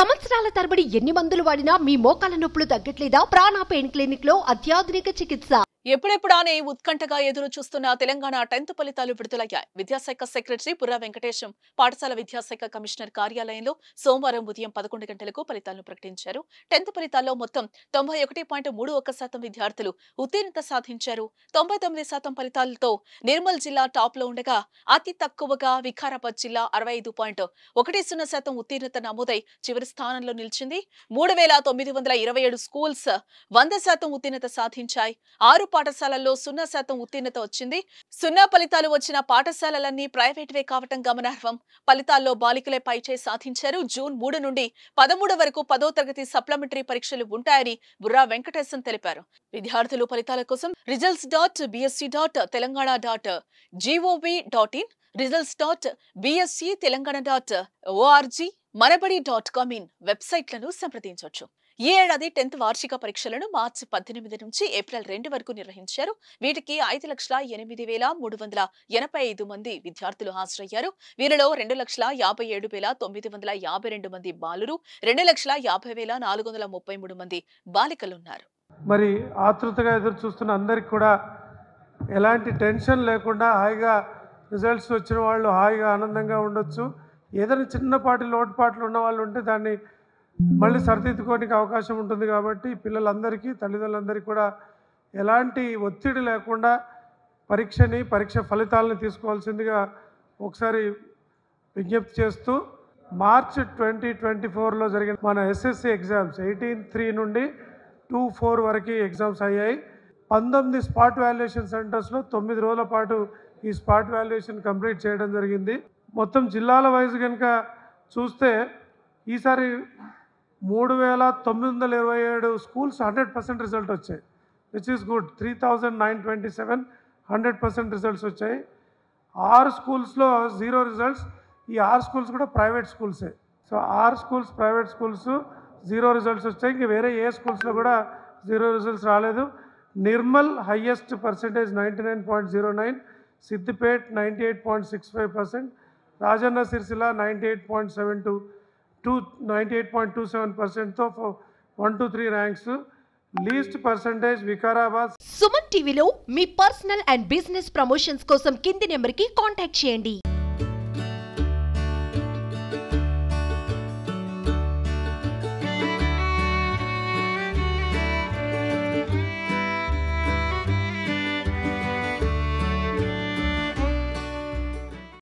సంవత్సరాల తరబడి ఎన్ని మందులు వాడినా మీ మోకాల నొప్పులు తగ్గట్లేదా? ప్రాణ పెయిన్ క్లినిక్ లో అత్యాధునిక చికిత్స. ఎప్పుడెప్పుడానే ఉత్కంఠగా ఎదురు చూస్తున్న తెలంగాణ 10th ఫలితాలు విడుదలయ్యాయి. విద్యాశాఖ సెక్రటరీ పుర్రా వెంకటేశం పాఠశాల విద్యాశాఖ కమిషనర్ కార్యాలయంలో సోమవారం ఉదయం 11 గంటలకు ఫలితాలను ప్రకటించారు. 10th ఫలితాల్లో మొత్తం 91.31% విద్యార్థులు ఉత్తీర్ణత సాధించారు. 99% ఫలితాలతో నిర్మల్ జిల్లా టాప్ లో ఉండగా అతి తక్కువగా వికారాబాద్ జిల్లా 65.10% ఉత్తీర్ణత నమోదై చివరి స్థానంలో నిలిచింది. 3927 స్కూల్స్ 100% ఉత్తీర్ణత సాధించాయి. 6 పాఠశాలల్లో 0% ఉత్తీర్ణత వచ్చింది. 0 ఫలితాలు వచ్చిన పాఠశాలలన్నీ ప్రైవేట్వే కావటం గమనార్హం. ఫలితాల్లో బాలికలే పైచే సాధించారు. జూన్ 3 నుండి 13 వరకు 10వ తరగతి సప్లిమెంటరీ పరీక్షలు ఉంటాయని బుర్రా వెంకటేశం తెలిపారు. విద్యార్థులు ఫలితాల కోసం results.bsc.telangana.gov.in, results.bsctelangana.org, manabadi.com వెబ్సైట్లను సంప్రదించవచ్చు. ఈ ఏడాది 10th వార్షిక పరీక్షలను మార్చి 18 నుంచి ఏప్రిల్ 2 వరకు నిర్వహించారు. వీటికి 5,08,385 మంది విద్యార్థులు హాజరయ్యారు. వీరిలో 2,57,952 మంది బాలురు, 2,50,433 మంది బాలికలున్నారు. మరి ఆతృతగా ఎదురు చూస్తున్న అందరికి కూడా ఎలాంటి టెన్షన్ లేకుండా హాయిగా రిజల్ట్స్ వచ్చిన వాళ్ళు హాయిగా ఆనందంగా ఉండొచ్చు. ఏదైనా చిన్నపాటి లోటుపాట్లు ఉన్న వాళ్ళు ఉంటే దాన్ని మళ్ళీ సరిదిద్దుకోవడానికి అవకాశం ఉంటుంది. కాబట్టి పిల్లలందరికీ తల్లిదండ్రులందరికీ కూడా ఎలాంటి ఒత్తిడి లేకుండా పరీక్ష ఫలితాలను తీసుకోవాల్సిందిగా ఒకసారి విజ్ఞప్తి చేస్తూ, మార్చ్ 2024లో జరిగిన మన ఎస్ఎస్సి ఎగ్జామ్స్ 18/3 నుండి 2/4 వరకు ఎగ్జామ్స్ అయ్యాయి. 19 స్పాట్ వాల్యుయేషన్ సెంటర్స్లో 9 రోజుల పాటు ఈ స్పాట్ వాల్యుయేషన్ కంప్లీట్ చేయడం జరిగింది. మొత్తం జిల్లాల వైజ్ కనుక చూస్తే ఈసారి 3,927 స్కూల్స్ 100% రిజల్ట్ వచ్చాయి, విచ్ ఈస్ గుడ్. 3,927 100% రిజల్ట్స్ వచ్చాయి. 6 స్కూల్స్లో 0 రిజల్ట్స్. ఈ 6 స్కూల్స్ కూడా ప్రైవేట్ స్కూల్సే. So 6 schools private schools 0 results వచ్చాయి. ఇంక వేరే ఏ స్కూల్స్లో కూడా 0 రిజల్ట్స్ రాలేదు. నిర్మల్ హైయెస్ట్ పర్సెంటేజ్ 99.09, సిద్దిపేట్ 98.65%, రాజన్న సిరిసిల్ల 98.27%తో 1 to 3 ranks. Least percentage Vikarabad. Suman టీవీలో మీ పర్సనల్ అండ్ బిజినెస్ ప్రమోషన్స్ కోసం కింది నెంబర్కి కాంటాక్ట్ చేయండి.